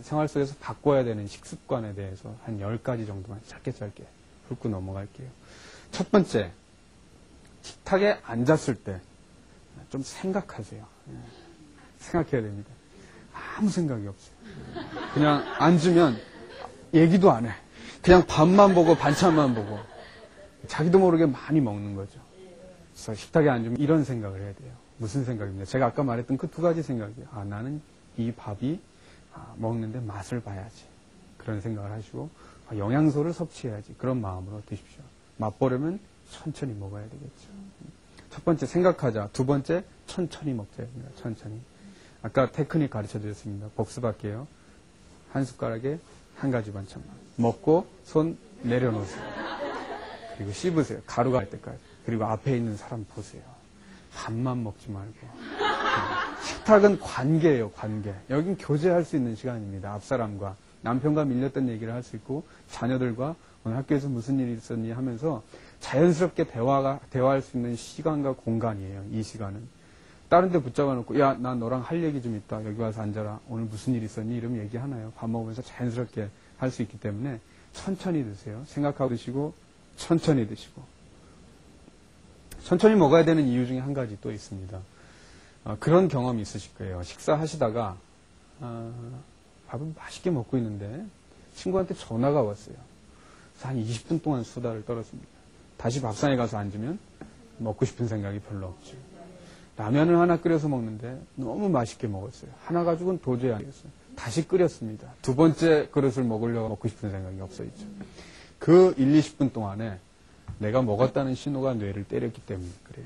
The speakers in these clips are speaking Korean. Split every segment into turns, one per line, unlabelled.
생활 속에서 바꿔야 되는 식습관에 대해서 한 10가지 정도만 짧게 훑고 넘어갈게요. 첫 번째, 식탁에 앉았을 때 좀 생각하세요. 생각해야 됩니다. 아무 생각이 없어요. 그냥 앉으면 얘기도 안 해. 그냥 밥만 보고 반찬만 보고 자기도 모르게 많이 먹는 거죠. 그래서 식탁에 앉으면 이런 생각을 해야 돼요. 무슨 생각입니까? 제가 아까 말했던 그 두 가지 생각이에요. 나는 이 밥이 먹는데 맛을 봐야지. 그런 생각을 하시고 영양소를 섭취해야지. 그런 마음으로 드십시오. 맛보려면 천천히 먹어야 되겠죠. 첫 번째 생각하자. 두 번째 천천히 먹자. 천천히. 아까 테크닉 가르쳐 드렸습니다. 복습할게요. 한 숟가락에 한 가지 반찬만. 먹고 손 내려놓으세요. 그리고 씹으세요. 가루가 날 때까지. 그리고 앞에 있는 사람 보세요. 밥만 먹지 말고. 식탁은 관계예요. 관계. 여긴 교제할 수 있는 시간입니다. 앞사람과 남편과 밀렸던 얘기를 할 수 있고 자녀들과 오늘 학교에서 무슨 일이 있었니 하면서 자연스럽게 대화할 수 있는 시간과 공간이에요. 이 시간은. 다른 데 붙잡아 놓고 야, 나 너랑 할 얘기 좀 있다. 여기 와서 앉아라. 오늘 무슨 일 있었니? 이러면 얘기하나요? 밥 먹으면서 자연스럽게 할 수 있기 때문에 천천히 드세요. 생각하고 드시고 천천히 드시고. 천천히 먹어야 되는 이유 중에 한 가지 또 있습니다. 그런 경험이 있으실 거예요. 식사하시다가 밥을 맛있게 먹고 있는데 친구한테 전화가 왔어요. 그래서 한 20분 동안 수다를 떨었습니다. 다시 밥상에 가서 앉으면 먹고 싶은 생각이 별로 없죠. 라면을 하나 끓여서 먹는데 너무 맛있게 먹었어요. 하나 가지고는 도저히 안 되겠어요. 다시 끓였습니다. 두 번째 그릇을 먹으려고 먹고 싶은 생각이 없어졌죠. 그 1, 20분 동안에 내가 먹었다는 신호가 뇌를 때렸기 때문에 그래요.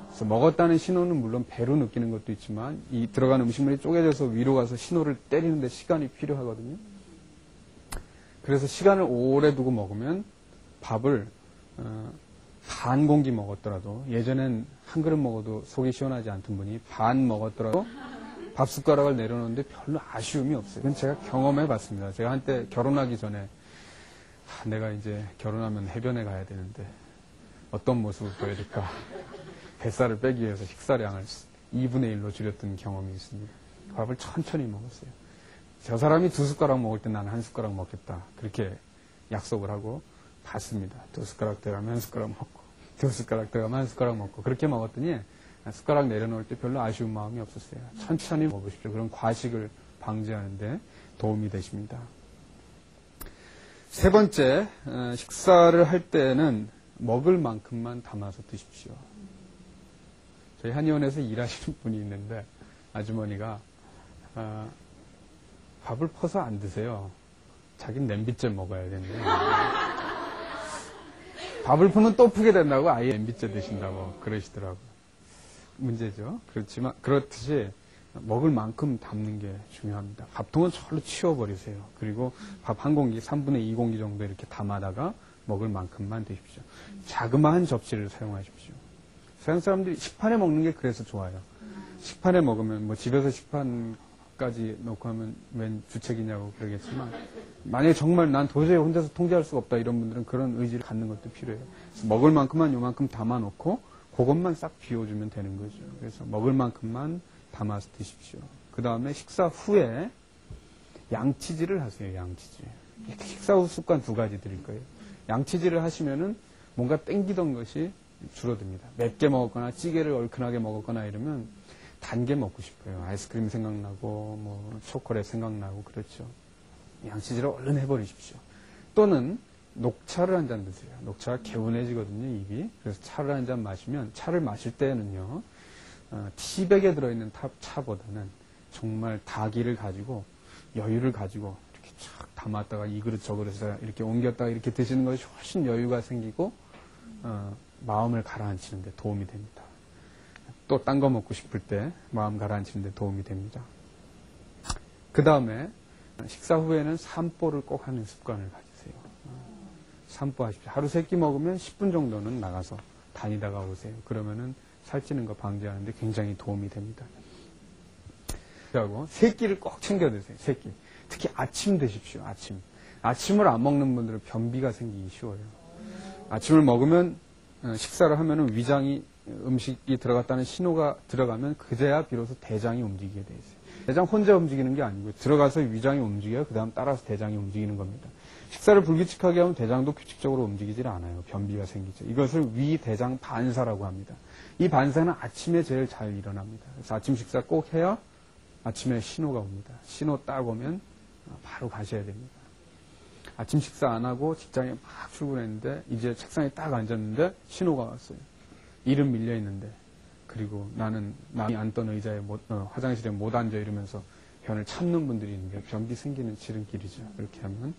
그래서 먹었다는 신호는 물론 배로 느끼는 것도 있지만 이 들어간 음식물이 쪼개져서 위로 가서 신호를 때리는데 시간이 필요하거든요. 그래서 시간을 오래 두고 먹으면 밥을 반 공기 먹었더라도 예전엔 한 그릇 먹어도 속이 시원하지 않던 분이 반 먹었더라도 밥 숟가락을 내려놓는데 별로 아쉬움이 없어요. 그건 제가 경험해 봤습니다. 제가 한때 결혼하기 전에 내가 이제 결혼하면 해변에 가야 되는데 어떤 모습을 보여줄까. 뱃살을 빼기 위해서 식사량을 2분의 1로 줄였던 경험이 있습니다. 밥을 천천히 먹었어요. 저 사람이 2숟가락 먹을 때 나는 1숟가락 먹겠다. 그렇게 약속을 하고 봤습니다. 2숟가락 들어가면 1숟가락 먹고 2숟가락 들어가면 1숟가락 먹고 그렇게 먹었더니 숟가락 내려놓을 때 별로 아쉬운 마음이 없었어요. 천천히 먹으십시오. 그런 과식을 방지하는 데 도움이 되십니다. 세 번째, 식사를 할 때는 먹을 만큼만 담아서 드십시오. 저희 한의원에서 일하시는 분이 있는데 아주머니가 밥을 퍼서 안 드세요. 자기는 냄비째 먹어야 된대요. 밥을 풀면 또 푸게 된다고 아예 냄비째 드신다고 그러시더라고요. 문제죠. 그렇지만 그렇듯이 먹을 만큼 담는 게 중요합니다. 밥통은 절로 치워버리세요. 그리고 밥 한 공기, 3분의 2 공기 정도 이렇게 담아다가 먹을 만큼만 드십시오. 자그마한 접시를 사용하십시오. 서양 사람들이 식판에 먹는 게 그래서 좋아요. 식판에 먹으면 뭐 집에서 식판까지 놓고 하면 웬 주책이냐고 그러겠지만 만약에 정말 난 도저히 혼자서 통제할 수가 없다 이런 분들은 그런 의지를 갖는 것도 필요해요. 그래서 먹을 만큼만 요만큼 담아놓고 그것만 싹 비워주면 되는 거죠. 그래서 먹을 만큼만 담아서 드십시오. 그 다음에 식사 후에 양치질을 하세요. 양치질. 식사 후 습관 2가지 드릴 거예요. 양치질을 하시면은 뭔가 땡기던 것이 줄어듭니다. 맵게 먹었거나 찌개를 얼큰하게 먹었거나 이러면 단 게 먹고 싶어요. 아이스크림 생각나고 뭐 초콜릿 생각나고 그렇죠. 양치질을 얼른 해버리십시오. 또는 녹차를 한 잔 드세요. 녹차가 개운해지거든요, 입이. 그래서 차를 한 잔 마시면 차를 마실 때는요. 티백에 들어있는 차보다는 정말 다기를 가지고 여유를 가지고 이렇게 쫙 담았다가 이 그릇 저 그릇에 이렇게 옮겼다가 이렇게 드시는 것이 훨씬 여유가 생기고 마음을 가라앉히는 데 도움이 됩니다. 또 딴 거 먹고 싶을 때 마음 가라앉히는 데 도움이 됩니다. 그 다음에 식사 후에는 산보를 꼭 하는 습관을 가지세요. 산보하십시오. 하루 3끼 먹으면 10분 정도는 나가서 다니다가 오세요. 그러면은 살찌는 거 방지하는데 굉장히 도움이 됩니다. 그리고 3끼를 꼭 챙겨 드세요. 3끼. 특히 아침 드십시오. 아침을 안 먹는 분들은 변비가 생기기 쉬워요. 아침을 먹으면 식사를 하면은 위장이 음식이 들어갔다는 신호가 들어가면 그제야 비로소 대장이 움직이게 돼 있어요. 대장 혼자 움직이는 게 아니고요. 들어가서 위장이 움직여요. 그 다음 따라서 대장이 움직이는 겁니다. 식사를 불규칙하게 하면 대장도 규칙적으로 움직이질 않아요. 변비가 생기죠. 이것을 위대장 반사라고 합니다. 이 반사는 아침에 제일 잘 일어납니다. 그래서 아침 식사 꼭 해야 아침에 신호가 옵니다. 신호 딱 오면 바로 가셔야 됩니다. 아침 식사 안 하고 직장에 막 출근했는데 이제 책상에 딱 앉았는데 신호가 왔어요. 일은 밀려 있는데 그리고 나는 남이 앉던 의자에 화장실에 못 앉아 이러면서 변을 참는 분들이 있는데 변비 생기는 지름길이죠. 그렇게 하면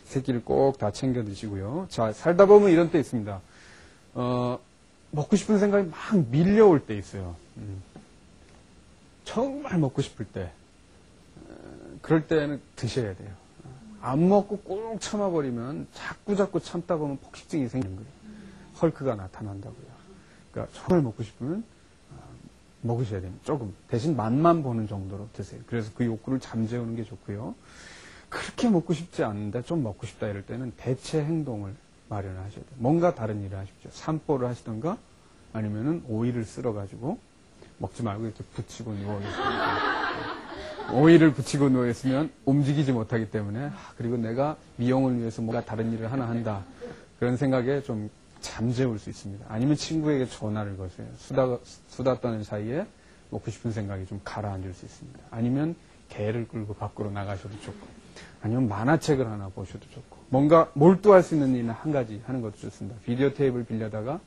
새끼를 꼭 다 챙겨 드시고요. 자, 살다 보면 이런 때 있습니다. 먹고 싶은 생각이 막 밀려올 때 있어요. 정말 먹고 싶을 때. 그럴 때는 드셔야 돼요. 안 먹고 꾹 참아버리면 자꾸 참다 보면 폭식증이 생기는 거예요. 헐크가 나타난다고요. 그러니까 정말 먹고 싶으면 먹으셔야 됩니다. 조금. 대신 맛만 보는 정도로 드세요. 그래서 그 욕구를 잠재우는 게 좋고요. 그렇게 먹고 싶지 않은데 좀 먹고 싶다 이럴 때는 대체 행동을 마련하셔야 돼요. 뭔가 다른 일을 하십시오. 산보를 하시던가 아니면은 오이를 쓸어가지고 먹지 말고 이렇게 붙이고 누워있습니다. 오이를 붙이고 누워있으면 움직이지 못하기 때문에 그리고 내가 미용을 위해서 뭔가 다른 일을 하나 한다. 그런 생각에 좀 잠재울 수 있습니다. 아니면 친구에게 전화를 거세요. 수다 떠는 사이에 먹고 싶은 생각이 좀 가라앉을 수 있습니다. 아니면 개를 끌고 밖으로 나가셔도 좋고 아니면 만화책을 하나 보셔도 좋고 뭔가 몰두할 수 있는 일은 한 가지 하는 것도 좋습니다. 비디오 테이프를 빌려다가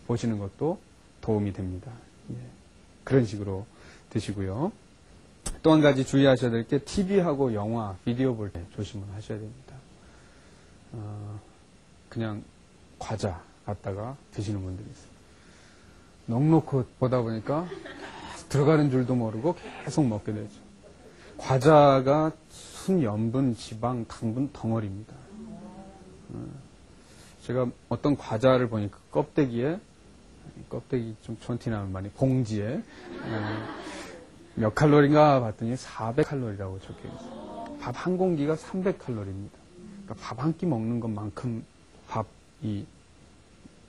보시는 것도 도움이 됩니다. 예. 그런 식으로 드시고요. 또 한 가지 주의하셔야 될 게 TV하고 영화, 비디오 볼 때 조심을 하셔야 됩니다. 그냥 과자 갖다가 드시는 분들이 있어요. 넉넉히 보다 보니까 들어가는 줄도 모르고 계속 먹게 되죠. 과자가 순 염분, 지방, 당분 덩어리입니다. 제가 어떤 과자를 보니까 껍데기 좀 촌티나는 말이 봉지에 몇 칼로리인가 봤더니 400칼로리라고 적혀 있어요. 밥 한 공기가 300칼로리입니다. 그러니까 밥 한 끼 먹는 것만큼 이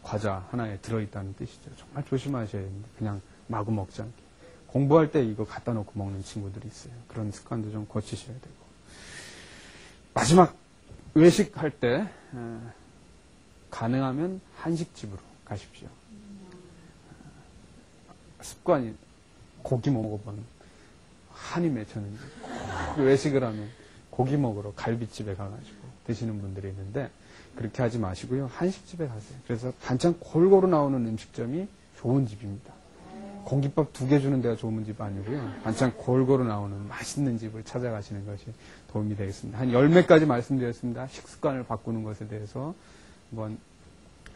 과자 하나에 들어있다는 뜻이죠. 정말 조심하셔야 됩니다. 그냥 마구 먹지 않게. 공부할 때 이거 갖다 놓고 먹는 친구들이 있어요. 그런 습관도 좀 고치셔야 되고. 마지막 외식할 때 가능하면 한식집으로 가십시오. 습관이 고기 먹어본 한이 맺혔는지 외식을 하면 고기 먹으러 갈비집에 가가지고 드시는 분들이 있는데 그렇게 하지 마시고요. 한식집에 가세요. 그래서 반찬 골고루 나오는 음식점이 좋은 집입니다. 공깃밥 2개 주는 데가 좋은 집 아니고요. 반찬 골고루 나오는 맛있는 집을 찾아가시는 것이 도움이 되겠습니다. 한 10매까지 말씀드렸습니다. 식습관을 바꾸는 것에 대해서 한번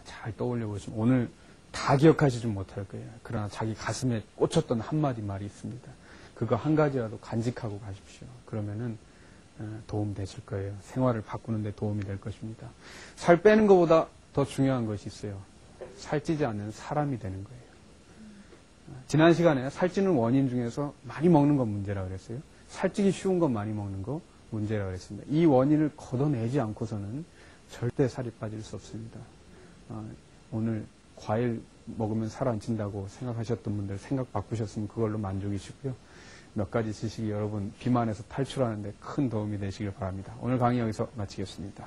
잘 떠올려 보시면 오늘 다 기억하시지 못할 거예요. 그러나 자기 가슴에 꽂혔던 한마디 말이 있습니다. 그거 한 가지라도 간직하고 가십시오. 그러면은 도움 되실 거예요. 생활을 바꾸는 데 도움이 될 것입니다. 살 빼는 것보다 더 중요한 것이 있어요. 살찌지 않는 사람이 되는 거예요. 지난 시간에 살찌는 원인 중에서 많이 먹는 건 문제라고 그랬어요. 살찌기 쉬운 건 많이 먹는 거 문제라고 그랬습니다. 이 원인을 걷어내지 않고서는 절대 살이 빠질 수 없습니다. 오늘 과일 먹으면 살 안 찐다고 생각하셨던 분들 생각 바꾸셨으면 그걸로 만족이시고요. 몇 가지 지식이 여러분 비만에서 탈출하는 데 큰 도움이 되시길 바랍니다. 오늘 강의 여기서 마치겠습니다.